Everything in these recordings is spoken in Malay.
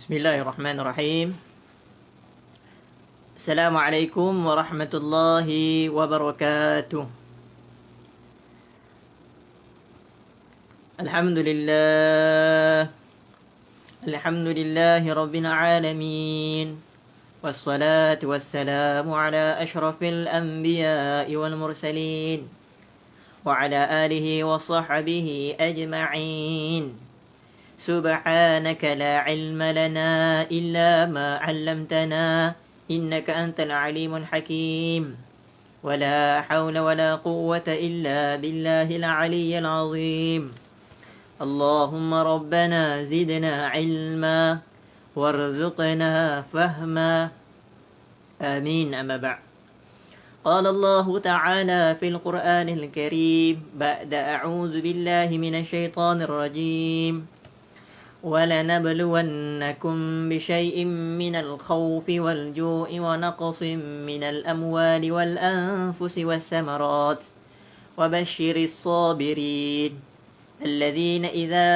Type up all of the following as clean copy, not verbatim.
Bismillahirrahmanirrahim. Assalamualaikum warahmatullahi wabarakatuh. Alhamdulillah. Alhamdulillahi rabbil alamin. Wassalatu wassalamu ala ashrafil anbiya'i wal mursalin wa ala alihi wa sahbihi ajma'in. سبحانك لا علم لنا إلا ما علمتنا إنك أنت العليم الحكيم ولا حول ولا قوة إلا بالله العلي العظيم اللهم ربنا زدنا علما وارزقنا فهما آمين. أما بعد، قال الله تعالى في القرآن الكريم بعد أعوذ بالله من الشيطان الرجيم وَلَنَبْلُوَنَّكُمْ بِشَيْءٍ مِّنَ الْخَوْفِ وَالْجُوعِ وَنَقْصٍ مِّنَ الْأَمْوَالِ وَالْأَنفُسِ وَالثَّمَرَاتِ وَبَشِّرِ الصَّابِرِينَ الَّذِينَ إِذَا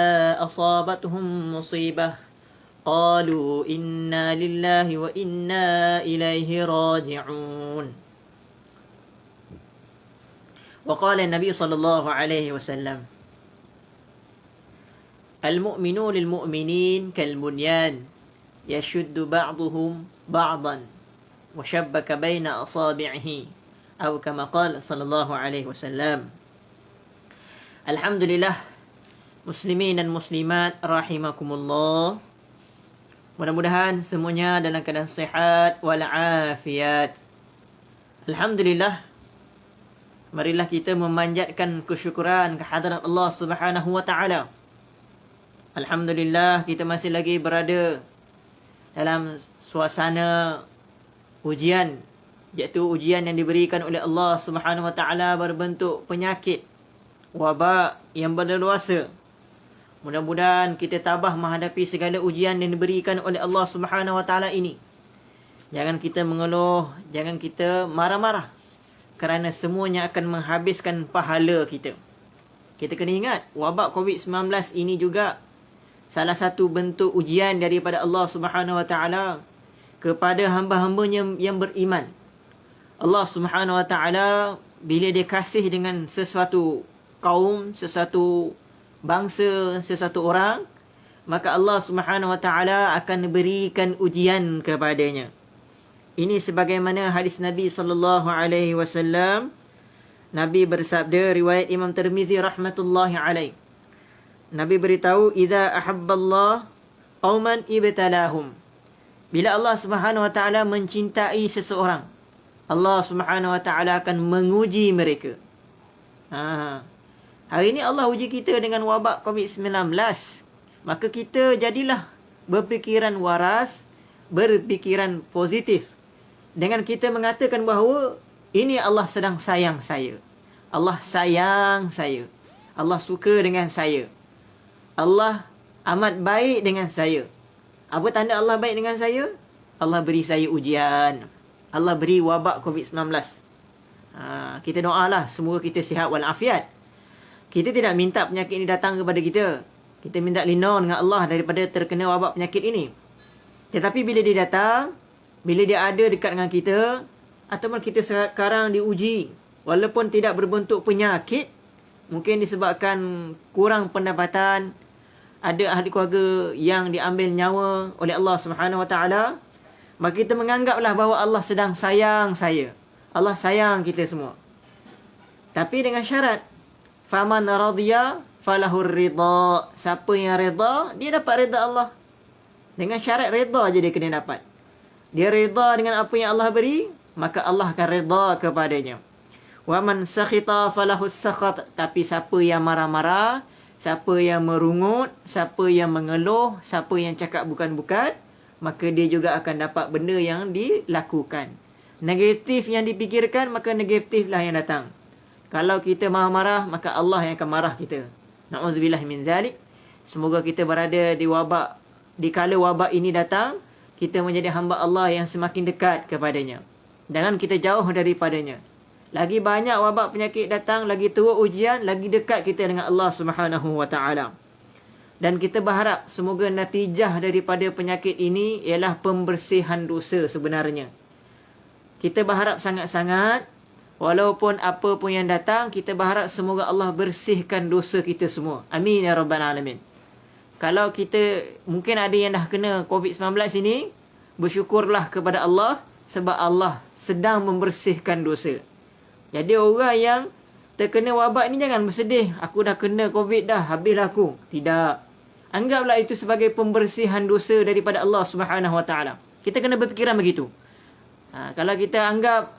أَصَابَتْهُم مُّصِيبَةٌ قَالُوا إِنَّا لِلَّهِ وَإِنَّا إِلَيْهِ راجعون. وقال النبي صلى الله عليه وسلم: المؤمنون للمؤمنين كالبنيان يشد بعضهم بعضا وشبك بين أصابعه أو كما قال صلى الله عليه وسلم. Alhamdulillah, muslimin dan muslimat rahimakumullah. Mudah-mudahan semuanya dalam keadaan sihat walafiat. Alhamdulillah, marilah kita memanjatkan kesyukuran kehadrat Allah Subhanahu wa taala. Alhamdulillah, kita masih lagi berada dalam suasana ujian, iaitu ujian yang diberikan oleh Allah Subhanahu wa taala berbentuk penyakit, wabak yang berleluasa. Mudah-mudahan kita tabah menghadapi segala ujian yang diberikan oleh Allah Subhanahu wa taala ini. Jangan kita mengeluh, jangan kita marah-marah, kerana semuanya akan menghabiskan pahala kita. Kita kena ingat, wabak COVID-19 ini juga salah satu bentuk ujian daripada Allah Subhanahu wa taala kepada hamba-hambanya yang beriman. Allah Subhanahu wa taala bila dia kasih dengan sesuatu kaum, sesuatu bangsa, sesuatu orang, maka Allah Subhanahu wa taala akan berikan ujian kepadanya. Ini sebagaimana hadis Nabi sallallahu alaihi wasallam. Nabi bersabda, riwayat Imam Tirmizi rahmatullahi alaihi. Nabi beritahu, "Idza ahabballah qauman ibtalahum." Bila Allah Subhanahu wa taala mencintai seseorang, Allah Subhanahu wa taala akan menguji mereka. Hari ini Allah uji kita dengan wabak COVID-19. Maka kita jadilah berfikiran waras, berfikiran positif. Dengan kita mengatakan bahawa ini Allah sedang sayang saya. Allah sayang saya. Allah suka dengan saya. Allah amat baik dengan saya. Apa tanda Allah baik dengan saya? Allah beri saya ujian. Allah beri wabak COVID-19. Kita doalah semoga kita sihat walafiat. Kita tidak minta penyakit ini datang kepada kita. Kita minta lindung dengan Allah daripada terkena wabak penyakit ini. Tetapi bila dia datang, bila dia ada dekat dengan kita, ataupun kita sekarang diuji, walaupun tidak berbentuk penyakit, mungkin disebabkan kurang pendapatan, ada ahli keluarga yang diambil nyawa oleh Allah Subhanahu wa taala, maka kita menganggaplah bahawa Allah sedang sayang saya. Allah sayang kita semua. Tapi dengan syarat, faman radiya falahur ridha. Siapa yang redha, dia dapat redha Allah. Dengan syarat redha aja dia kena dapat. Dia redha dengan apa yang Allah beri, maka Allah akan redha kepadanya. Wa man sakhita falahus sakhat. Tapi siapa yang marah-marah, siapa yang merungut, siapa yang mengeluh, siapa yang cakap bukan-bukan, maka dia juga akan dapat benda yang dilakukan. Negatif yang dipikirkan, maka negatiflah yang datang. Kalau kita marah-marah, maka Allah yang akan marah kita. Na'udzubillah min zalik. Semoga kita berada di wabak, di kala wabak ini datang, kita menjadi hamba Allah yang semakin dekat kepadanya. Jangan kita jauh daripadanya. Lagi banyak wabak penyakit datang, lagi teruk ujian, lagi dekat kita dengan Allah Subhanahu wa taala. Dan kita berharap semoga natijah daripada penyakit ini ialah pembersihan dosa sebenarnya. Kita berharap sangat-sangat, walaupun apa pun yang datang, kita berharap semoga Allah bersihkan dosa kita semua. Amin ya rabbal alamin. Kalau kita, mungkin ada yang dah kena COVID-19 ini, bersyukurlah kepada Allah sebab Allah sedang membersihkan dosa. Jadi orang yang terkena wabak ni jangan bersedih. Aku dah kena COVID dah, habislah aku. Tidak. Anggaplah itu sebagai pembersihan dosa daripada Allah Subhanahu Wa Taala. Kita kena berfikiran begitu. Kalau kita anggap,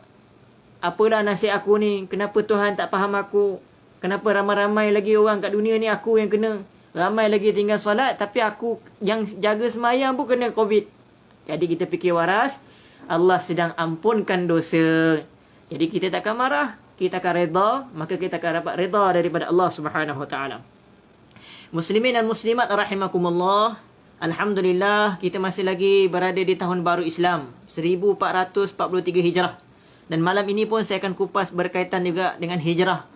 apalah nasib aku ni, kenapa Tuhan tak faham aku, kenapa ramai-ramai lagi orang kat dunia ni aku yang kena, ramai lagi tinggal solat, tapi aku yang jaga semayang pun kena COVID. Jadi kita fikir waras, Allah sedang ampunkan dosa. Jadi kita takkan marah, kita akan redha, maka kita akan dapat redha daripada Allah Subhanahu Wa Taala. Muslimin dan muslimat rahimakumullah, alhamdulillah kita masih lagi berada di tahun baru Islam 1443 Hijrah. Dan malam ini pun saya akan kupas berkaitan juga dengan hijrah.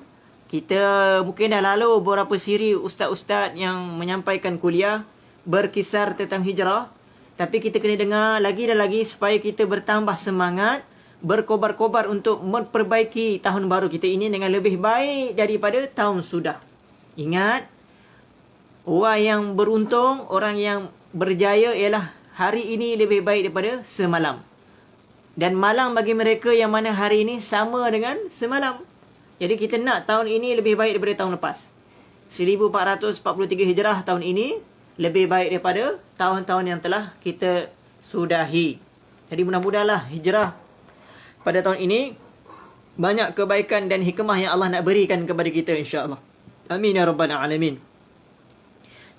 Kita mungkin dah lalu beberapa siri ustaz-ustaz yang menyampaikan kuliah berkisar tentang hijrah, tapi kita kena dengar lagi dan lagi supaya kita bertambah semangat, berkobar-kobar untuk memperbaiki tahun baru kita ini dengan lebih baik daripada tahun sudah. Ingat, orang yang beruntung, orang yang berjaya ialah hari ini lebih baik daripada semalam. Dan malang bagi mereka yang mana hari ini sama dengan semalam. Jadi kita nak tahun ini lebih baik daripada tahun lepas. 1443 Hijrah tahun ini lebih baik daripada tahun-tahun yang telah kita sudahi. Jadi mudah-mudahlah hijrah pada tahun ini banyak kebaikan dan hikmah yang Allah nak berikan kepada kita, insya-Allah. Amin ya rabbal alamin.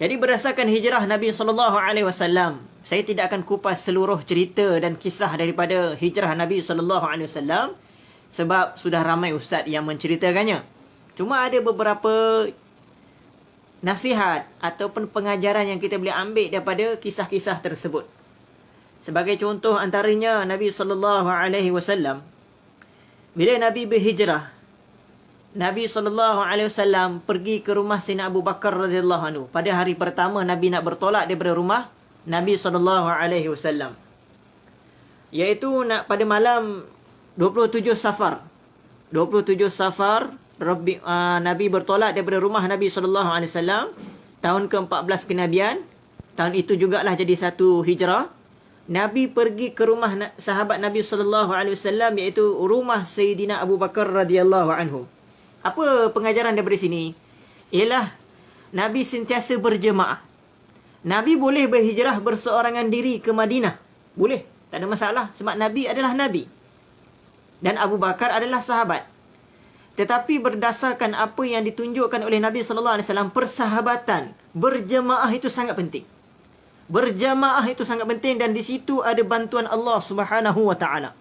Jadi berdasarkan hijrah Nabi SAW, saya tidak akan kupas seluruh cerita dan kisah daripada hijrah Nabi SAW sebab sudah ramai ustaz yang menceritakannya. Cuma ada beberapa nasihat ataupun pengajaran yang kita boleh ambil daripada kisah-kisah tersebut. Sebagai contoh antaranya Nabi SAW, bila Nabi berhijrah, Nabi SAW pergi ke rumah Sayyidina Abu Bakar radhiyallahu anhu. Pada hari pertama Nabi nak bertolak daripada rumah Nabi SAW, iaitu pada malam 27 Safar. 27 Safar Nabi bertolak daripada rumah Nabi SAW, tahun ke-14 kenabian. Tahun itu jugalah jadi satu hijrah. Nabi pergi ke rumah sahabat Nabi SAW, iaitu rumah Sayyidina Abu Bakar radhiyallahu anhu. Apa pengajaran daripada sini? Ialah Nabi sentiasa berjemaah. Nabi boleh berhijrah berseorangan diri ke Madinah. Boleh, tak ada masalah sebab Nabi adalah Nabi. Dan Abu Bakar adalah sahabat. Tetapi berdasarkan apa yang ditunjukkan oleh Nabi SAW, persahabatan, berjemaah itu sangat penting. Berjemaah itu sangat penting dan di situ ada bantuan Allah Subhanahu Wa Taala.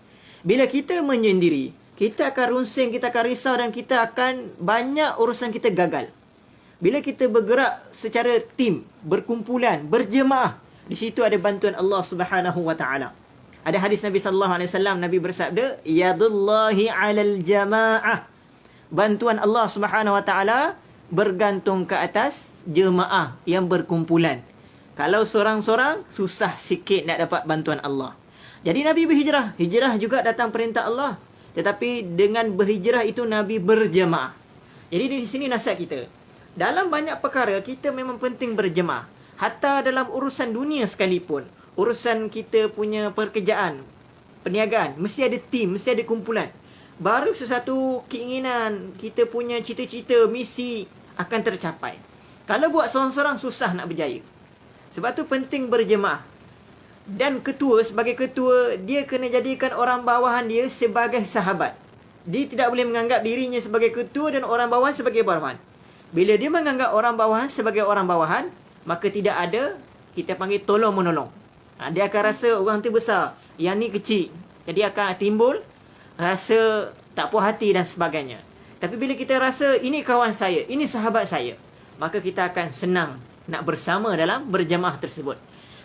Bila kita menyendiri, kita akan runsing, kita akan risau dan kita akan banyak urusan kita gagal. Bila kita bergerak secara tim, berkumpulan, berjemaah, di situ ada bantuan Allah Subhanahu Wa Taala. Ada hadis Nabi SAW, Nabi bersabda, yadullahi 'alal jamaah. Bantuan Allah Subhanahu Wa Taala bergantung ke atas jemaah yang berkumpulan. Kalau seorang-seorang, susah sikit nak dapat bantuan Allah. Jadi Nabi berhijrah. Hijrah juga datang perintah Allah. Tetapi dengan berhijrah itu Nabi berjemaah. Jadi di sini nasihat kita. Dalam banyak perkara kita memang penting berjemaah. Hatta dalam urusan dunia sekalipun. Urusan kita punya pekerjaan, perniagaan, mesti ada tim, mesti ada kumpulan. Baru sesuatu keinginan, kita punya cita-cita, misi akan tercapai. Kalau buat seorang-seorang susah nak berjaya. Sebab tu penting berjemaah. Dan ketua, sebagai ketua, dia kena jadikan orang bawahan dia sebagai sahabat. Dia tidak boleh menganggap dirinya sebagai ketua dan orang bawahan sebagai bawahan. Bila dia menganggap orang bawahan sebagai orang bawahan, maka tidak ada, kita panggil tolong-menolong. Dia akan rasa orang tu besar, yang ni kecil. Jadi akan timbul rasa tak puas hati dan sebagainya. Tapi bila kita rasa ini kawan saya, ini sahabat saya, maka kita akan senang nak bersama dalam berjemaah tersebut.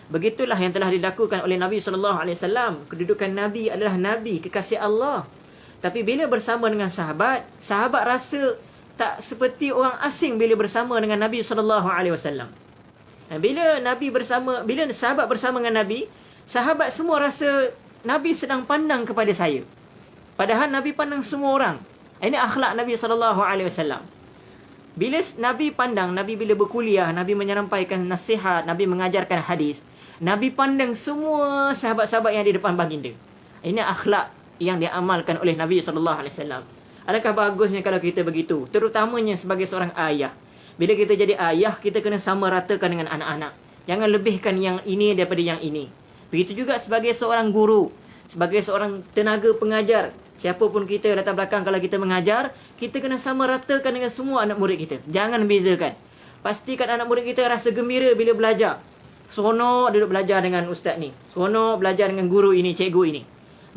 Begitulah yang telah dilakukan oleh Nabi SAW. Kedudukan Nabi adalah Nabi, kekasih Allah. Tapi bila bersama dengan sahabat, sahabat rasa tak seperti orang asing bila bersama dengan Nabi SAW. Bila sahabat bersama dengan Nabi, sahabat semua rasa Nabi sedang pandang kepada saya. Padahal Nabi pandang semua orang. Ini akhlak Nabi SAW. Bila Nabi pandang, Nabi bila berkuliah, Nabi menyampaikan nasihat, Nabi mengajarkan hadis, Nabi pandang semua sahabat-sahabat yang di depan baginda. Ini akhlak yang diamalkan oleh Nabi SAW. Alangkah bagusnya kalau kita begitu, terutamanya sebagai seorang ayah. Bila kita jadi ayah, kita kena sama ratakan dengan anak-anak. Jangan lebihkan yang ini daripada yang ini. Begitu juga sebagai seorang guru, sebagai seorang tenaga pengajar. Siapapun kita latar belakang kalau kita mengajar, kita kena sama ratakan dengan semua anak murid kita. Jangan bezakan. Pastikan anak murid kita rasa gembira bila belajar. Seronok duduk belajar dengan ustaz ni. Seronok belajar dengan guru ini, cikgu ini.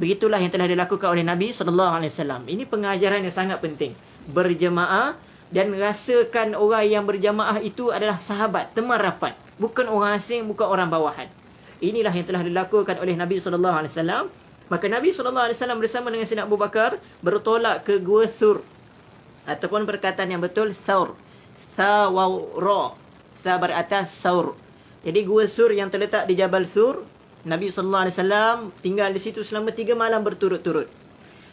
Begitulah yang telah dilakukan oleh Nabi SAW. Ini pengajaran yang sangat penting. Berjemaah dan rasakan orang yang berjamaah itu adalah sahabat, teman rapat. Bukan orang asing, bukan orang bawahan. Inilah yang telah dilakukan oleh Nabi SAW. Maka Nabi SAW bersama dengan Sayyidina Abu Bakar bertolak ke Gua Thur. Ataupun perkataan yang betul, Thur. Tha waw ra. Tha beratas Thur. Jadi Gua Thur yang terletak di Jabal Thur, Nabi SAW tinggal di situ selama 3 malam berturut-turut.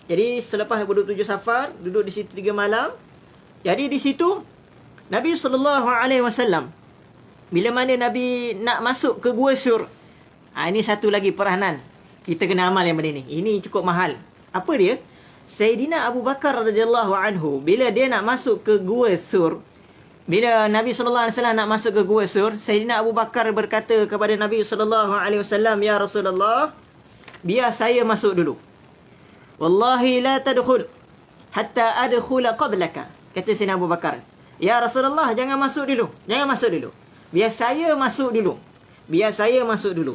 Jadi selepas berduduk 7 safar, duduk di situ 3 malam. Jadi di situ Nabi SAW, bila mana Nabi nak masuk ke Gua Thur, ini satu lagi peranan. Kita kena amal yang benda ni. Ini cukup mahal. Apa dia? Sayyidina Abu Bakar radhiyallahu anhu, bila dia nak masuk ke Gua Thur, bila Nabi SAW nak masuk ke Gua Thur, Sayyidina Abu Bakar berkata kepada Nabi SAW, Ya Rasulullah, biar saya masuk dulu. Wallahi la tadkhul hatta adkhula qablaka. Kata Sayyidina Abu Bakar, Ya Rasulullah, jangan masuk dulu. Jangan masuk dulu. Biar saya masuk dulu. Biar saya masuk dulu.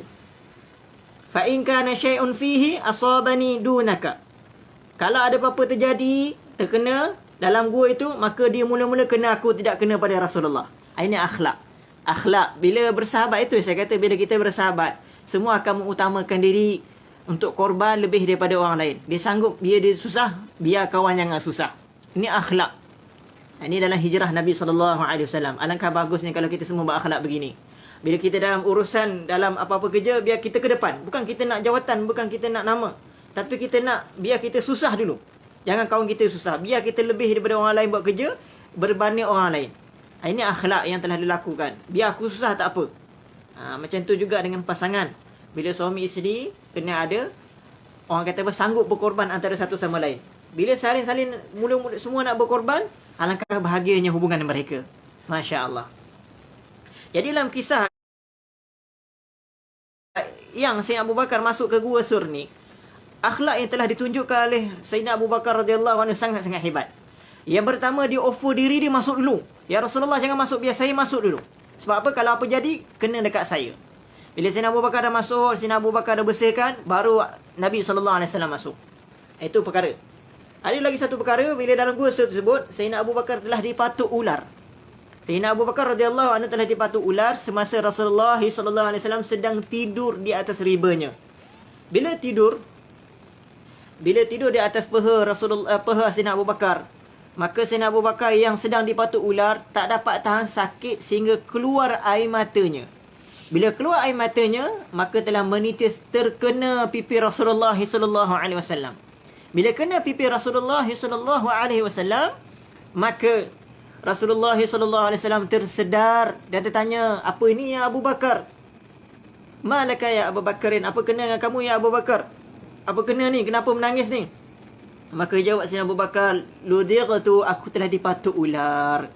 Fa in kana syai'un fihi asabani dunaka. Kalau ada apa-apa terjadi, terkena dalam gua itu, maka dia mula-mula kena aku, tidak kena pada Rasulullah. Ini akhlak. Akhlak. Bila bersahabat itu, saya kata bila kita bersahabat, semua akan mengutamakan diri untuk korban lebih daripada orang lain. Dia sanggup, dia susah, biar kawan jangan susah. Ini akhlak. Ini dalam hijrah Nabi SAW. Alangkah bagusnya kalau kita semua berakhlak begini. Bila kita dalam urusan, dalam apa-apa kerja, biar kita ke depan. Bukan kita nak jawatan, bukan kita nak nama. Tapi kita nak, biar kita susah dulu. Jangan kawan kita susah. Biar kita lebih daripada orang lain buat kerja, berbanding orang lain. Ini akhlak yang telah dilakukan. Biar aku susah tak apa. Macam tu juga dengan pasangan. Bila suami isteri, kena ada, orang kata sanggup berkorban antara satu sama lain. Bila saling-saling mula-mula semua nak berkorban, alangkah bahagianya hubungan mereka. Masya Allah. Jadi dalam kisah yang Sayyidina Abu Bakar masuk ke Gua Thur ni, akhlak yang telah ditunjukkan oleh Sayyidina Abu Bakar radhiyallahu anhu sangat-sangat hebat. Yang pertama, dia offer diri dia masuk dulu. Ya Rasulullah, jangan masuk, biar saya masuk dulu. Sebab apa? Kalau apa jadi, kena dekat saya. Bila Sayyidina Abu Bakar dah masuk, Sayyidina Abu Bakar dah bersihkan, baru Nabi SAW masuk. Itu perkara. Ada lagi satu perkara, bila dalam Gua Thur tersebut, Sayyidina Abu Bakar telah dipatuk ular. Sayyidina Abu Bakar radhiyallahu anhu telah dipatuk ular semasa Rasulullah SAW sedang tidur di atas ribanya. Bila tidur di atas paha Sayyidina Abu Bakar, maka Sayyidina Abu Bakar yang sedang dipatuk ular tak dapat tahan sakit sehingga keluar air matanya. Bila keluar air matanya, maka telah menitis terkena pipi Rasulullah SAW. Bila kena pipi Rasulullah SAW, maka Rasulullah SAW tersedar dan tertanya, apa ini ya Abu Bakar? Malaka ya Abu Bakarin? Apa kena dengan kamu ya Abu Bakar? Apa kena ni? Kenapa menangis ni? Maka jawab Sayyidina Abu Bakar, ludirtu, aku telah dipatuk ular.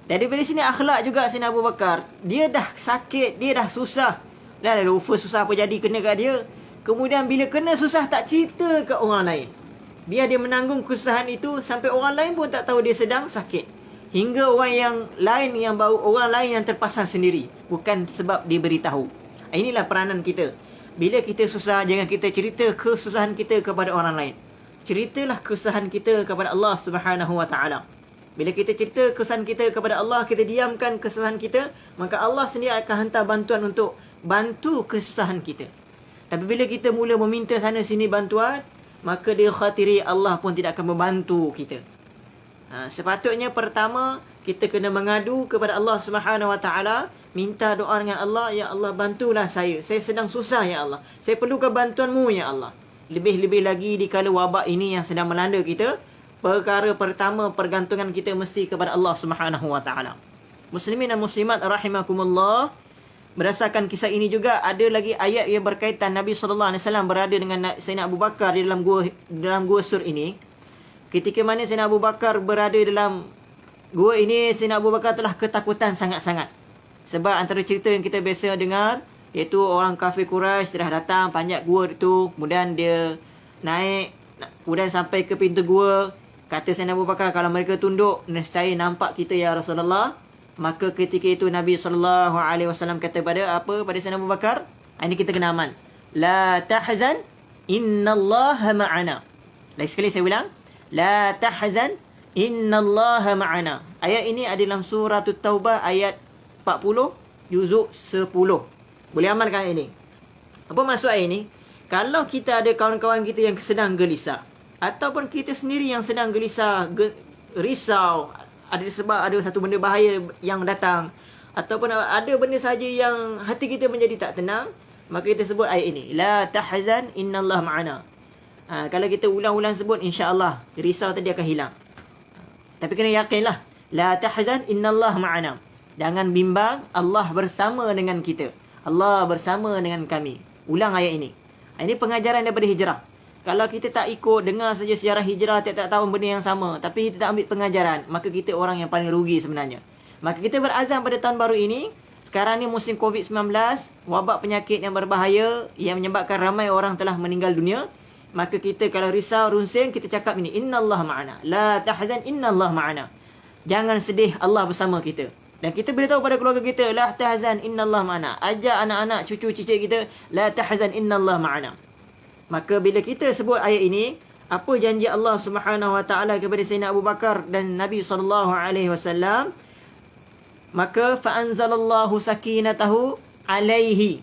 Dari sini akhlak juga Sayyidina Abu Bakar. Dia dah sakit, dia dah susah. Dah lupa susah apa jadi kena kat dia. Kemudian bila kena susah tak cerita ke orang lain. Biar dia menanggung kesusahan itu sampai orang lain pun tak tahu dia sedang sakit. Hingga orang lain yang terpasang sendiri. Bukan sebab dia beritahu. Inilah peranan kita. Bila kita susah, jangan kita cerita kesusahan kita kepada orang lain. Ceritalah kesusahan kita kepada Allah Subhanahu Wa Taala. Bila kita cerita kesusahan kita kepada Allah, kita diamkan kesusahan kita, maka Allah sendiri akan hantar bantuan untuk bantu kesusahan kita. Tapi bila kita mula meminta sana sini bantuan, maka dia khatiri Allah pun tidak akan membantu kita. Sepatutnya pertama, kita kena mengadu kepada Allah Subhanahu Wa Taala. minta doa dengan Allah, ya Allah bantulah saya sedang susah ya Allah, saya perlukan bantuanmu ya Allah. Lebih-lebih lagi di kala wabak ini yang sedang melanda kita, perkara pertama pergantungan kita mesti kepada Allah Subhanahu wa taala. Muslimin dan muslimat rahimakumullah, berdasarkan kisah ini juga ada lagi ayat yang berkaitan Nabi sallallahu alaihi wasallam berada dengan Sayyidina Abu Bakar di dalam gua Sur ini. Ketika mana Sayyidina Abu Bakar berada dalam gua ini, Sayyidina Abu Bakar telah ketakutan sangat-sangat. Sebab antara cerita yang kita biasa dengar, iaitu orang kafir Quraisy telah datang panjat gua itu, kemudian dia naik, kemudian sampai ke pintu gua. Kata Sayyidina Abu Bakar, kalau mereka tunduk, nescaya nampak kita ya Rasulullah. Maka ketika itu Nabi SAW kata pada Sayyidina Abu Bakar, ini kita kena aman. La tahzan, innallaha ma'ana. Lagi sekali saya ulang. La tahzan, innallaha ma'ana. Ayat ini ada dalam surah Taubah ayat 40, juzuk 10. Boleh amalkan ini. Apa maksud ayat ini? Kalau kita ada kawan-kawan kita yang sedang gelisah, ataupun kita sendiri yang sedang gelisah, risau, ada sebab ada satu benda bahaya yang datang, ataupun ada benda saja yang hati kita menjadi tak tenang, maka kita sebut ayat ini, la tahzan innallaha ma'ana. Kalau kita ulang-ulang sebut, insya-Allah risau tadi akan hilang. Tapi kena yakinlah, la tahzan innallaha ma'ana. Jangan bimbang, Allah bersama dengan kita. Allah bersama dengan kami. Ulang ayat ini. Ini pengajaran daripada hijrah. Kalau kita tak ikut, dengar saja sejarah hijrah, tiap-tiap tahun benda yang sama, tapi kita tak ambil pengajaran, maka kita orang yang paling rugi sebenarnya. Maka kita berazam pada tahun baru ini, sekarang ni musim COVID-19, wabak penyakit yang berbahaya, yang menyebabkan ramai orang telah meninggal dunia. Maka kita kalau risau, runsing, kita cakap ini, innallaha ma'ana. La tahzan, innallaha ma'ana. Jangan sedih, Allah bersama kita. Dan kita beritahu pada keluarga kita, la tahzan, innallaha ma'ana. Ajak anak-anak, cucu-cicit kita, la tahzan, innallaha ma'ana. Maka bila kita sebut ayat ini, apa janji Allah Subhanahu wa taala kepada Sayyidina Abu Bakar dan Nabi sallallahu alaihi wasallam? Maka fa anzalallahu sakinatahu alaihi.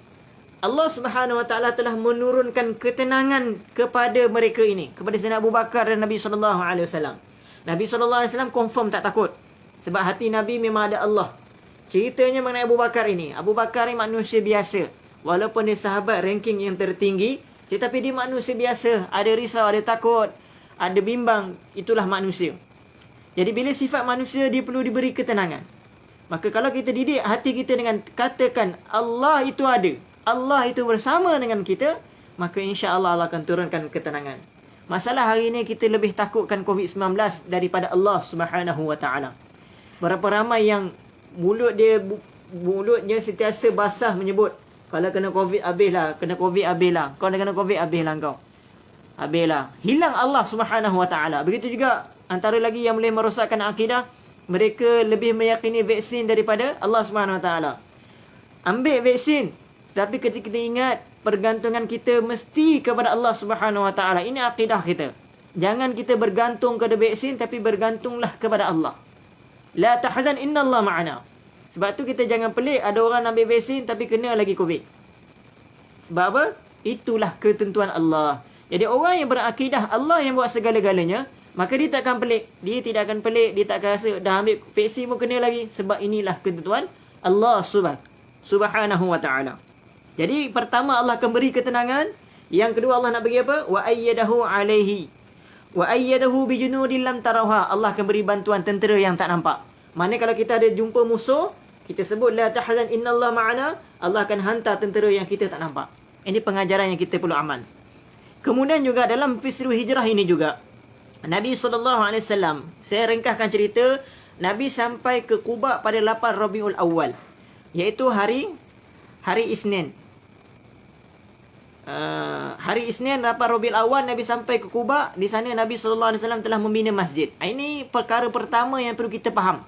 Allah Subhanahu wa taala telah menurunkan ketenangan kepada mereka ini, kepada Sayyidina Abu Bakar dan Nabi sallallahu alaihi wasallam. Nabi sallallahu alaihi wasallam confirm tak takut. Sebab hati Nabi memang ada Allah. Ceritanya mengenai Abu Bakar ini, Abu Bakar ini manusia biasa. Walaupun dia sahabat ranking yang tertinggi, tetapi dia manusia biasa, ada risau, ada takut, ada bimbang, itulah manusia. Jadi bila sifat manusia, dia perlu diberi ketenangan. Maka kalau kita didik hati kita dengan katakan Allah itu ada, Allah itu bersama dengan kita, maka insya-Allah Allah akan turunkan ketenangan. Masalah hari ini kita lebih takutkan COVID-19 daripada Allah Subhanahu wa taala. Berapa ramai yang mulutnya sentiasa basah menyebut, kalau kena COVID habislah, kena COVID habislah. Kau dah kena COVID habislah kau. Habislah. Hilang Allah Subhanahu wa taala. Begitu juga antara lagi yang boleh merosakkan akidah, mereka lebih meyakini vaksin daripada Allah Subhanahu wa taala. Ambil vaksin, tapi ketika kita ingat pergantungan kita mesti kepada Allah Subhanahu wa taala. Ini akidah kita. Jangan kita bergantung kepada vaksin, tapi bergantunglah kepada Allah. La tahzan innallaha ma'ana. Sebab tu kita jangan pelik ada orang ambil vaksin tapi kena lagi COVID. Sebab apa? Itulah ketentuan Allah. Jadi orang yang berakidah Allah yang buat segala-galanya, maka dia tak akan pelik. Dia tidak akan pelik, dia tak akan rasa dah ambil vaksin pun kena lagi. Sebab inilah ketentuan Allah Subhanahu wa ta'ala. Jadi pertama Allah akan beri ketenangan. Yang kedua Allah nak bagi apa? Wa ayyadahu alaihi. Wa ayyadahu bijunudin lam tarawha. Allah akan beri bantuan tentera yang tak nampak. Mana kalau kita ada jumpa musuh, kita sebut la tahzan innallaha ma'ana, Allah akan hantar tentera yang kita tak nampak. Ini pengajaran yang kita perlu amal. Kemudian juga dalam peristiwa hijrah ini juga, Nabi SAW, saya ringkaskan cerita, Nabi sampai ke Quba pada 8 Rabiul Awal, iaitu hari Isnin. Hari Isnin 8 Rabiul Awal Nabi sampai ke Quba. Di sana Nabi SAW telah membina masjid. Ini perkara pertama yang perlu kita faham.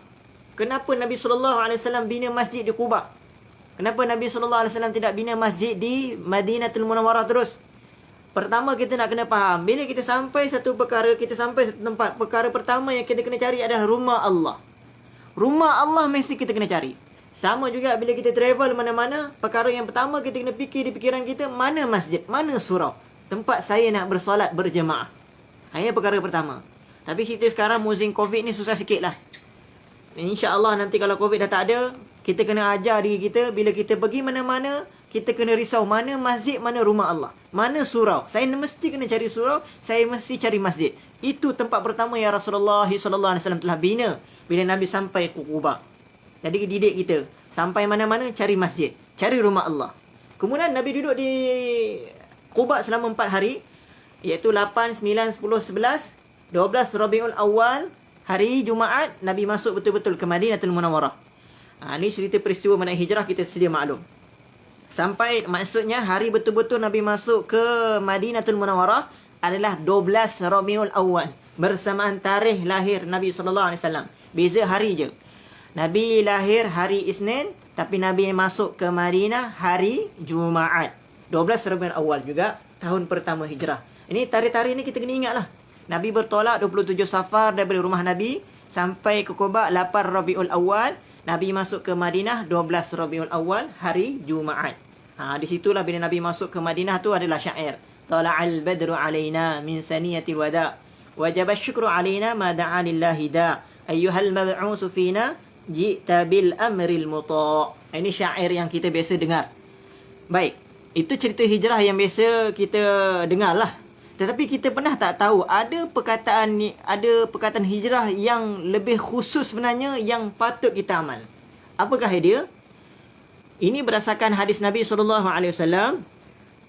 Kenapa Nabi SAW bina masjid di Quba? Kenapa Nabi SAW tidak bina masjid di Madinatul Munawwarah terus? Pertama kita nak kena faham, bila kita sampai satu perkara, kita sampai satu tempat, perkara pertama yang kita kena cari adalah rumah Allah. Rumah Allah mesti kita kena cari. Sama juga bila kita travel mana-mana, perkara yang pertama kita kena fikir di fikiran kita, mana masjid, mana surau, tempat saya nak bersolat berjemaah. Ini perkara pertama. Tapi kita sekarang musim COVID ni susah sikit lah. InsyaAllah nanti kalau COVID dah tak ada, Kita kena ajar diri kita, bila kita pergi mana-mana, kita kena risau mana masjid, mana rumah Allah, mana surau. Saya mesti kena cari surau, saya mesti cari masjid. Itu tempat pertama yang Rasulullah SAW telah bina bila Nabi sampai ke Quba. Jadi didik kita, sampai mana-mana cari masjid, cari rumah Allah. Kemudian Nabi duduk di Quba selama 4 hari, iaitu 8, 9, 10, 11, 12 Rabiul Awal, hari Jumaat, Nabi masuk betul-betul ke Madinatul Munawwarah. Ini cerita peristiwa menaik hijrah, kita sedia maklum. Sampai maksudnya hari betul-betul Nabi masuk ke Madinatul Munawwarah adalah 12 Rabiul Awal, bersamaan tarikh lahir Nabi SAW. Beza hari je. Nabi lahir hari Isnin, tapi Nabi masuk ke Madinah hari Jumaat. 12 Rabiul Awal juga, tahun pertama hijrah. Ini tarikh-tarikh ni kita kena ingat lah. Nabi bertolak 27 Safar daripada rumah Nabi sampai ke Quba 8 Rabiul Awal. Nabi masuk ke Madinah 12 Rabiul Awal, hari Jumaat. Di situlah bila Nabi masuk ke Madinah tu adalah syair. Tala'al badru alaina min saniyatil wada' wajaba syukru alaina ma da'a lillahi da' ayyuhal mab'usu fina ji'ta bil amril muta'. Ini syair yang kita biasa dengar. Baik, itu cerita hijrah yang biasa kita dengar lah. Tetapi kita pernah tak tahu ada perkataan hijrah yang lebih khusus sebenarnya yang patut kita amal. Apakah dia? Ini berdasarkan hadis Nabi SAW.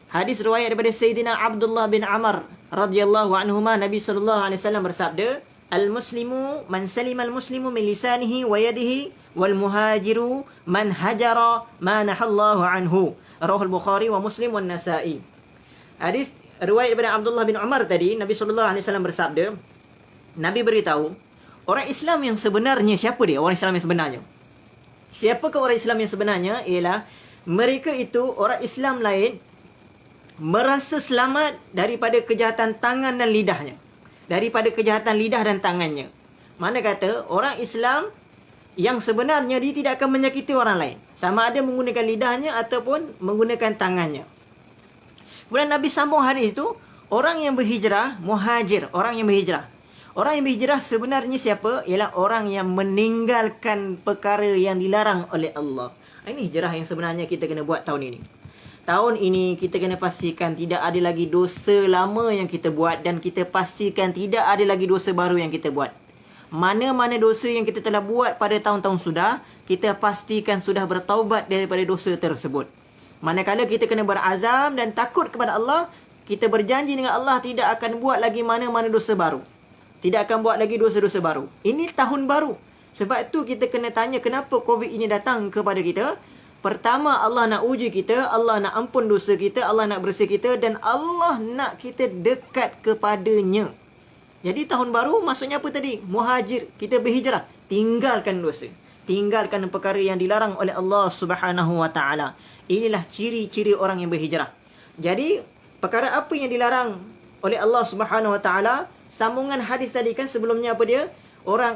Hadis riwayat daripada Sayyidina Abdullah bin Amr radhiyallahu anhuma. Nabi SAW bersabda, Al-muslimu man salima al-muslimu min lisanihi wa yadihi wal muhajiru man hajara ma nahallahu anhu. Rawahul Bukhari wa Muslim wa Nasa'i. Hadis riwayat daripada Abdullah bin Umar tadi, Nabi SAW bersabda, Nabi beritahu, orang Islam yang sebenarnya, siapa dia? Orang Islam yang sebenarnya. Siapakah orang Islam yang sebenarnya? Ialah mereka itu, orang Islam lain, merasa selamat daripada kejahatan tangan dan lidahnya. Daripada kejahatan lidah dan tangannya. Mana kata, orang Islam yang sebenarnya dia tidak akan menyakiti orang lain. Sama ada menggunakan lidahnya ataupun menggunakan tangannya. Kemudian Nabi sambung hadis itu, orang yang berhijrah, muhajir, orang yang berhijrah. Orang yang berhijrah sebenarnya siapa? Ialah orang yang meninggalkan perkara yang dilarang oleh Allah. Ini hijrah yang sebenarnya kita kena buat tahun ini. Tahun ini kita kena pastikan tidak ada lagi dosa lama yang kita buat dan kita pastikan tidak ada lagi dosa baru yang kita buat. Mana-mana dosa yang kita telah buat pada tahun-tahun sudah, kita pastikan sudah bertaubat daripada dosa tersebut. Manakala kita kena berazam dan takut kepada Allah, kita berjanji dengan Allah tidak akan buat lagi mana-mana dosa baru. Tidak akan buat lagi dosa-dosa baru. Ini tahun baru. Sebab itu kita kena tanya kenapa COVID ini datang kepada kita. Pertama, Allah nak uji kita, Allah nak ampun dosa kita, Allah nak bersih kita dan Allah nak kita dekat kepadanya. Jadi tahun baru maksudnya apa tadi? Muhajir, kita berhijrah. Tinggalkan dosa. Tinggalkan perkara yang dilarang oleh Allah Subhanahu Wa Taala. Inilah ciri-ciri orang yang berhijrah. Jadi, perkara apa yang dilarang oleh Allah Subhanahu Wa Taala? Sambungan hadis tadi kan sebelumnya apa dia?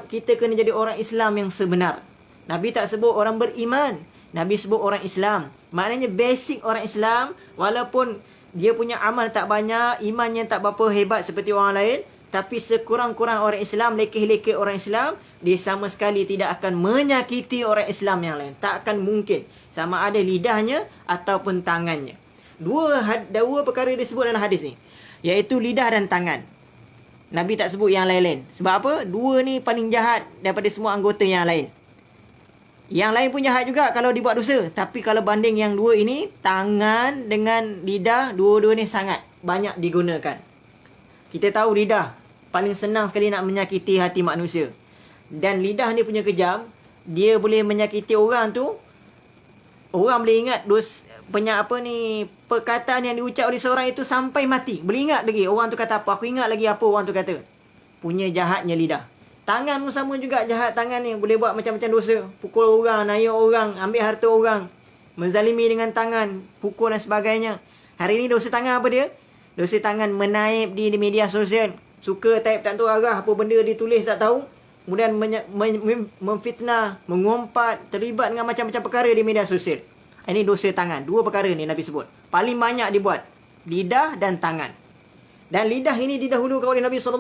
Kita kena jadi orang Islam yang sebenar. Nabi tak sebut orang beriman. Nabi sebut orang Islam. Maknanya basic orang Islam, walaupun dia punya amal tak banyak, imannya tak berapa hebat seperti orang lain, tapi sekurang-kurang orang Islam, lekeh-lekeh orang Islam, dia sama sekali tidak akan menyakiti orang Islam yang lain. Tak akan mungkin. Sama ada lidahnya ataupun tangannya. Dua perkara disebut dalam hadis ni. Iaitu lidah dan tangan. Nabi tak sebut yang lain-lain. Sebab apa? Dua ni paling jahat daripada semua anggota yang lain. Yang lain pun jahat juga kalau dibuat dosa. Tapi kalau banding yang dua ini, tangan dengan lidah, dua-dua ni sangat banyak digunakan. Kita tahu lidah paling senang sekali nak menyakiti hati manusia. Dan lidah ni punya kejam. Dia boleh menyakiti orang tu. Orang boleh ingat perkataan yang diucap oleh seorang itu sampai mati. Boleh ingat lagi orang tu kata apa. Aku ingat lagi apa orang tu kata. Punya jahatnya lidah. Tangan pun sama juga jahat tangan ni. Boleh buat macam-macam dosa. Pukul orang, naik orang, ambil harta orang. Menzalimi dengan tangan, pukul dan sebagainya. Hari ni dosa tangan apa dia? Dosa tangan menaip di media sosial. Suka type tak tahu arah apa benda ditulis tak tahu. Kemudian memfitnah, mengumpat, terlibat dengan macam-macam perkara di media sosial. Ini dosa tangan. Dua perkara ni Nabi sebut. Paling banyak dibuat. Lidah dan tangan. Dan lidah ini didahulukan oleh Nabi SAW.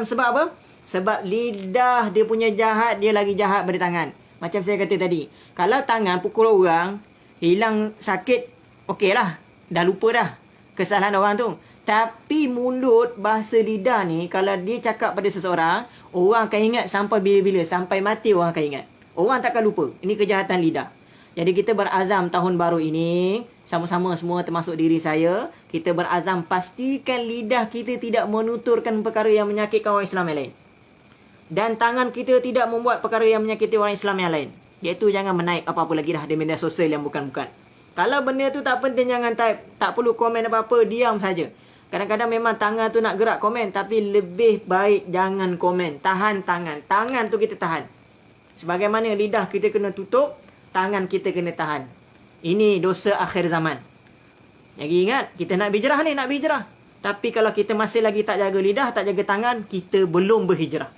Sebab apa? Sebab lidah dia punya jahat, dia lagi jahat dari tangan. Macam saya kata tadi. Kalau tangan pukul orang, hilang sakit, okeylah. Dah lupa dah kesalahan orang tu. Tapi mulut, bahasa lidah ni, kalau dia cakap pada seseorang, orang akan ingat sampai bila-bila. Sampai mati orang akan ingat. Orang takkan lupa. Ini kejahatan lidah. Jadi kita berazam tahun baru ini, sama-sama semua termasuk diri saya, kita berazam pastikan lidah kita tidak menuturkan perkara yang menyakitkan orang Islam yang lain. Dan tangan kita tidak membuat perkara yang menyakiti orang Islam yang lain. Iaitu jangan menaik apa-apa lagi dah di media sosial yang bukan-bukan. Kalau benda tu tak penting, jangan type. Tak perlu komen apa-apa, diam saja. Kadang-kadang memang tangan tu nak gerak komen, tapi lebih baik jangan komen. Tahan tangan. Tangan tu kita tahan. Sebagaimana lidah kita kena tutup, tangan kita kena tahan. Ini dosa akhir zaman. Jadi ingat, kita nak berhijrah ni, nak berhijrah. Tapi kalau kita masih lagi tak jaga lidah, tak jaga tangan, kita belum berhijrah.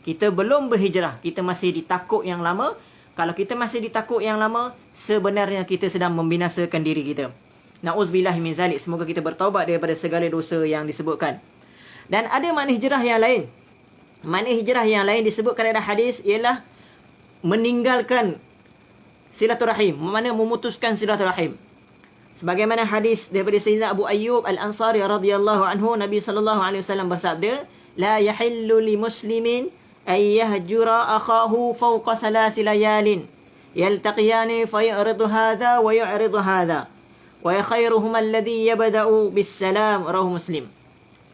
Kita belum berhijrah. Kita masih di takuk yang lama. Kalau kita masih di takuk yang lama, sebenarnya kita sedang membinasakan diri kita. Na'udzubillah min zalik. Semoga kita bertaubat daripada segala dosa yang disebutkan. Dan ada makna hijrah yang lain. Makna hijrah yang lain disebutkan dalam hadis ialah meninggalkan silaturahim. Mana memutuskan silaturahim. Sebagaimana hadis daripada Sayyidina Abu Ayyub Al-Ansari radhiyallahu anhu, Nabi sallallahu alaihi wasallam bersabda, "La yahillu li muslimin ay yahjura akhahu fawqa salasi layalin yaltaqiyani fa yu'ridu hadha wa yu'ridu hadha wa khairuhum alladhi yabda'u bis salam." Rawahu Muslim.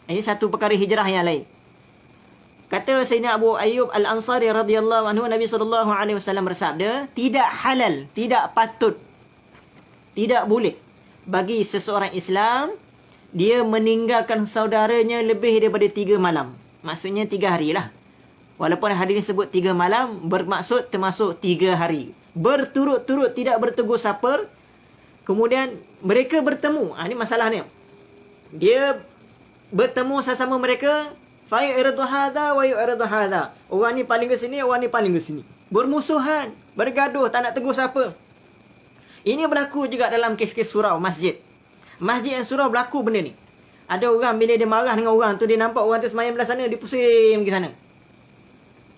Ini satu perkara hijrah yang lain. Kata Sayyidina Abu Ayyub Al-Ansari radhiyallahu anhu, Nabi sallallahu alaihi wasallam bersabda, tidak halal, tidak patut, tidak boleh bagi seseorang Islam dia meninggalkan saudaranya lebih daripada 3 malam. Maksudnya 3 hari lah. Walaupun hadis ini sebut 3 malam, bermaksud termasuk 3 hari. Berturut-turut tidak bertegur sapa. Kemudian mereka bertemu. Ini masalahnya. Dia bertemu sesama mereka. Fa yu'ridu hadha wa yu'ridu hadha. Orang ni paling ke sini, orang ni paling ke sini. Bermusuhan, bergaduh, tak nak tegur siapa. Ini berlaku juga dalam kes-kes surau masjid. Masjid yang surau berlaku benda ni. Ada orang bila dia marah dengan orang tu, dia nampak orang tu semayang belah sana, dia pusing pergi sana.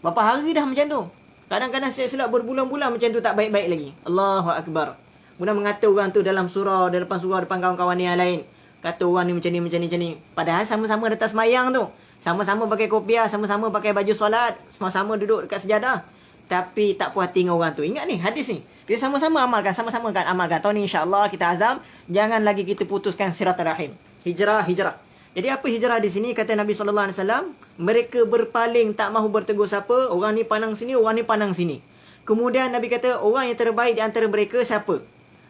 Berapa hari dah macam tu. Kadang-kadang silap berbulan-bulan macam tu, tak baik-baik lagi. Allahu Akbar. Kemudian mengata orang tu dalam surau, di depan surau, depan kawan-kawan yang lain. Kata orang ni macam ni, macam ni, macam ni. Padahal sama-sama datang semayang tu. Sama-sama pakai kopiah, sama-sama pakai baju solat, sama-sama duduk dekat sejadah. Tapi tak puas hati dengan orang tu. Ingat ni hadis ni. Kita sama-sama amalkan, sama-sama kan amalkan. Tahun ni insya-Allah kita azam, jangan lagi kita putuskan silaturahim. Hijrah. Jadi apa hijrah di sini? Kata Nabi sallallahu alaihi wasallam, mereka berpaling, tak mahu bertegur siapa. Orang ni pandang sini, orang ni pandang sini. Kemudian Nabi kata, orang yang terbaik di antara mereka siapa?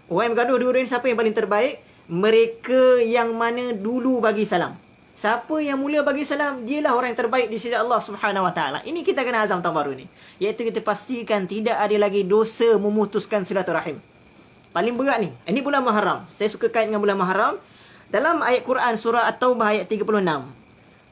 Orang yang bergaduh dua-dua ni siapa yang paling terbaik? Mereka yang mana dulu bagi salam. Siapa yang mula bagi salam, dialah orang yang terbaik di sisi Allah Subhanahu Wa Taala. Ini kita kena azam tahun baru ni. Iaitu kita pastikan tidak ada lagi dosa memutuskan silaturahim. Paling berat ni. Ini bulan Muharram. Saya suka kait dengan bulan Muharram. Dalam ayat Quran surah At-Taubah ayat 36.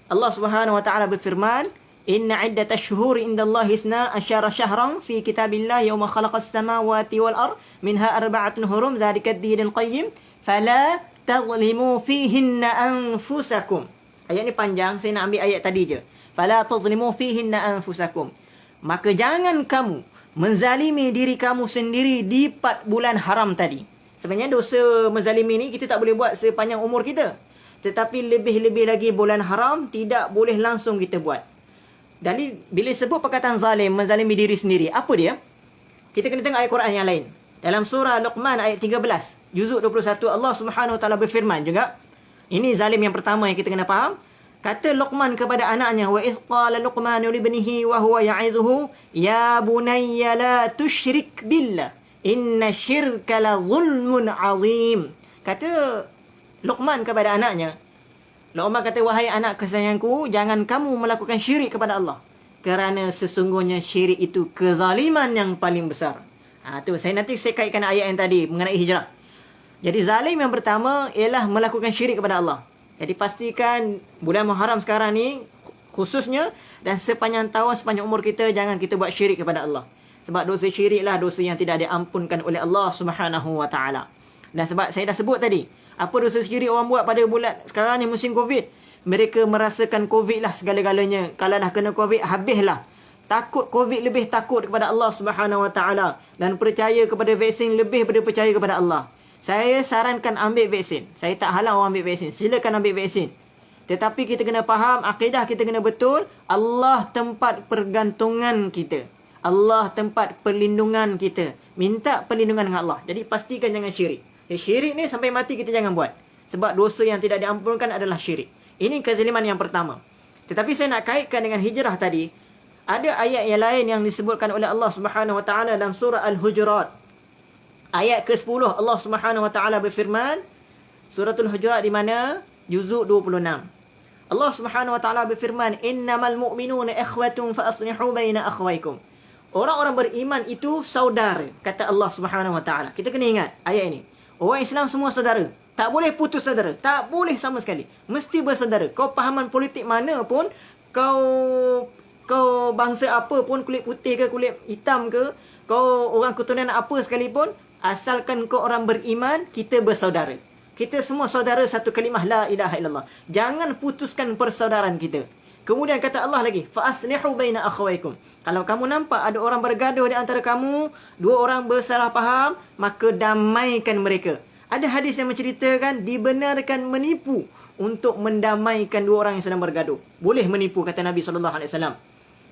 Allah Subhanahu Wa Taala berfirman, "Inna iddatash shuhuri indallahi 12 syahran fi kitabillah yawma khalaqas samawati wal ard minha arba'atun hurum dzalika ad-dinul qayyim fala tadhlimu fihinna anfusakum." Ayat ni panjang, saya nak ambil ayat tadi je. Fala tadhlimu fihinna anfusakum. Maka jangan kamu menzalimi diri kamu sendiri di 4 bulan haram tadi. Sebenarnya dosa menzalimi ni kita tak boleh buat sepanjang umur kita. Tetapi lebih-lebih lagi bulan haram tidak boleh langsung kita buat. Dan bila sebut perkataan zalim, menzalimi diri sendiri, apa dia? Kita kena tengok ayat Quran yang lain. Dalam surah Luqman ayat 13, juzuk 21, Allah Subhanahu Wa Taala berfirman juga. Ini zalim yang pertama yang kita kena faham. Kata Luqman kepada anaknya, wa iz qala Luqmanu li ibnihi wa huwa ya'izuhu ya bunayya la tusyrik billah inna syirka la zulmun azim. Kata Luqman kepada anaknya. Luqman kata, wahai anak kesayanganku, jangan kamu melakukan syirik kepada Allah. Kerana sesungguhnya syirik itu kezaliman yang paling besar. Tu saya kaitkan ayat yang tadi mengenai hijrah. Jadi zalim yang pertama ialah melakukan syirik kepada Allah. Jadi pastikan bulan Muharram sekarang ni khususnya dan sepanjang tahun, sepanjang umur kita, jangan kita buat syirik kepada Allah. Sebab dosa syirik lah dosa yang tidak diampunkan oleh Allah Subhanahu Wa Taala. Dan sebab saya dah sebut tadi, apa dosa syirik orang buat pada bulan sekarang ni musim Covid? Mereka merasakan Covid lah segala-galanya. Kalau dah kena Covid, habislah. takut COVID lebih takut kepada Allah Subhanahu Wa Taala dan percaya kepada vaksin lebih daripada percaya kepada Allah. Saya sarankan ambil vaksin. Saya tak halang orang ambil vaksin. Silakan ambil vaksin. Tetapi kita kena faham, akidah kita kena betul. Allah tempat pergantungan kita. Allah tempat perlindungan kita. Minta perlindungan dengan Allah. Jadi pastikan jangan syirik. Syirik ni sampai mati kita jangan buat. Sebab dosa yang tidak diampunkan adalah syirik. Ini kezaliman yang pertama. Tetapi saya nak kaitkan dengan hijrah tadi. Ada ayat yang lain yang disebutkan oleh Allah Subhanahu Wa Taala dalam surah Al-Hujurat. Ayat ke-10 Allah Subhanahu Wa Taala berfirman. Suratul Hujurat di mana? Juzuk 26. Allah Subhanahu Wa Taala berfirman, "Innamal mu'minuna ikhwatun fa aslihu baina akhwaykum." Orang-orang beriman itu saudara, kata Allah Subhanahu Wa Taala. Kita kena ingat ayat ini. Orang Islam semua saudara. Tak boleh putus saudara. Tak boleh sama sekali. Mesti bersaudara. Kau pahaman politik mana pun, kau bangsa apa pun, kulit putih ke, kulit hitam ke, kau orang keturunan apa sekalipun, asalkan kau orang beriman, kita bersaudara. Kita semua saudara satu kalimah la ilaha illallah. Jangan putuskan persaudaraan kita. Kemudian kata Allah lagi, fa aslihu baina akhawaykum. Kalau kamu nampak ada orang bergaduh di antara kamu, dua orang bersalah faham, maka damaikan mereka. Ada hadis yang menceritakan dibenarkan menipu untuk mendamaikan dua orang yang sedang bergaduh. Boleh menipu, kata Nabi SAW.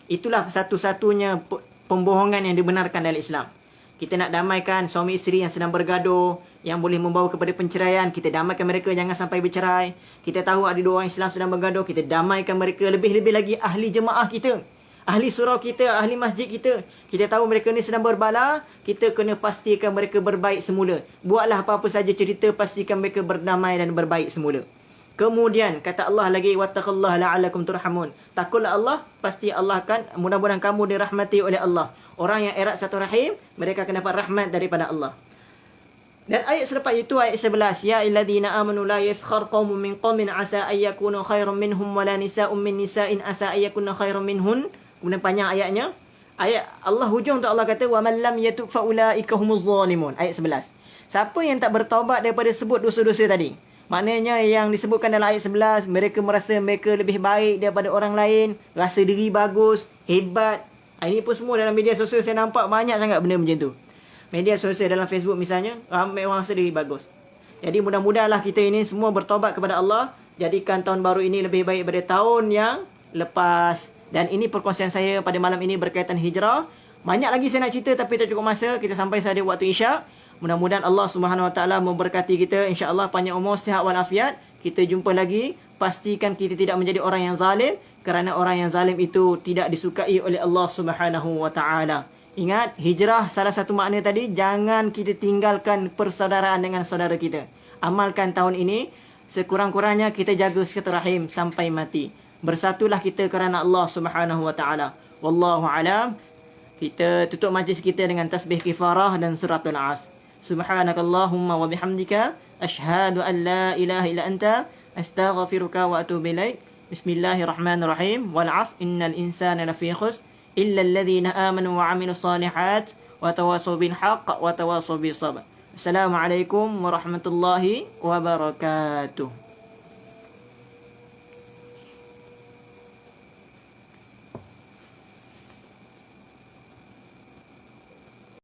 Itulah satu-satunya pembohongan yang dibenarkan dalam Islam. Kita nak damaikan suami isteri yang sedang bergaduh, yang boleh membawa kepada penceraian, kita damaikan mereka, jangan sampai bercerai. Kita tahu ada dua orang Islam sedang bergaduh, kita damaikan mereka. Lebih-lebih lagi ahli jemaah kita, ahli surau kita, ahli masjid kita. Kita tahu mereka ni sedang berbala, kita kena pastikan mereka berbaik semula. Buatlah apa-apa saja cerita, pastikan mereka berdamai dan berbaik semula. Kemudian kata Allah lagi, wattaqullaha la'allakum turhamun. Takutlah Allah, pasti Allah akan, mudah-mudahan kamu dirahmati oleh Allah. Orang yang erat satu rahim, mereka akan dapat rahmat daripada Allah. Dan ayat selepas itu, ayat 11. Ya ayyuhalladzina amanu la yaskhar qaumun min qaumin asa ayyakunu khairan minhum wala nisa'un min nisa'in asa ayyakunna khairan minhun. Kemudian panjang ayatnya. Ayat Allah hujung tu Allah kata wa man lam yatub fa ulaika humuz zalimun. Ayat 11. Siapa yang tak bertaubat daripada sebut dosa-dosa tadi? Maknanya yang disebutkan dalam ayat 11, mereka merasa mereka lebih baik daripada orang lain, rasa diri bagus, hebat. Ini pun semua dalam media sosial saya nampak banyak sangat benda macam tu. Media sosial dalam Facebook misalnya, ramai orang rasa diri bagus. Jadi mudah-mudahlah kita ini semua bertaubat kepada Allah. Jadikan tahun baru ini lebih baik daripada tahun yang lepas. Dan ini perkongsian saya pada malam ini berkaitan hijrah. Banyak lagi saya nak cerita tapi tak cukup masa. Kita sampai sahaja waktu Isyak. Mudah-mudahan Allah Subhanahu Wa Taala memberkati kita. InsyaAllah panjang umur, sihat walafiat. Kita jumpa lagi. Pastikan kita tidak menjadi orang yang zalim. Kerana orang yang zalim itu tidak disukai oleh Allah Subhanahu Wa Taala. Ingat, hijrah salah satu makna tadi, jangan kita tinggalkan persaudaraan dengan saudara kita. Amalkan tahun ini, sekurang-kurangnya kita jaga silaturahim sampai mati. Bersatulah kita kerana Allah Subhanahu Wa Taala. Wallahu alam. Kita tutup majlis kita dengan tasbih kifarah dan suratul As. Subhanakallahumma wa bihamdika asyhadu an la ilaha illa anta astaghfiruka wa atubu ilaik. Bismillahirrahmanirrahim. Wal 'asr innal insana lafi khusr illa alladhina amanu wa 'amilus solihat wa tawassaw bil haqq wa tawassaw bis sabr. Assalamualaikum warahmatullahi wabarakatuh.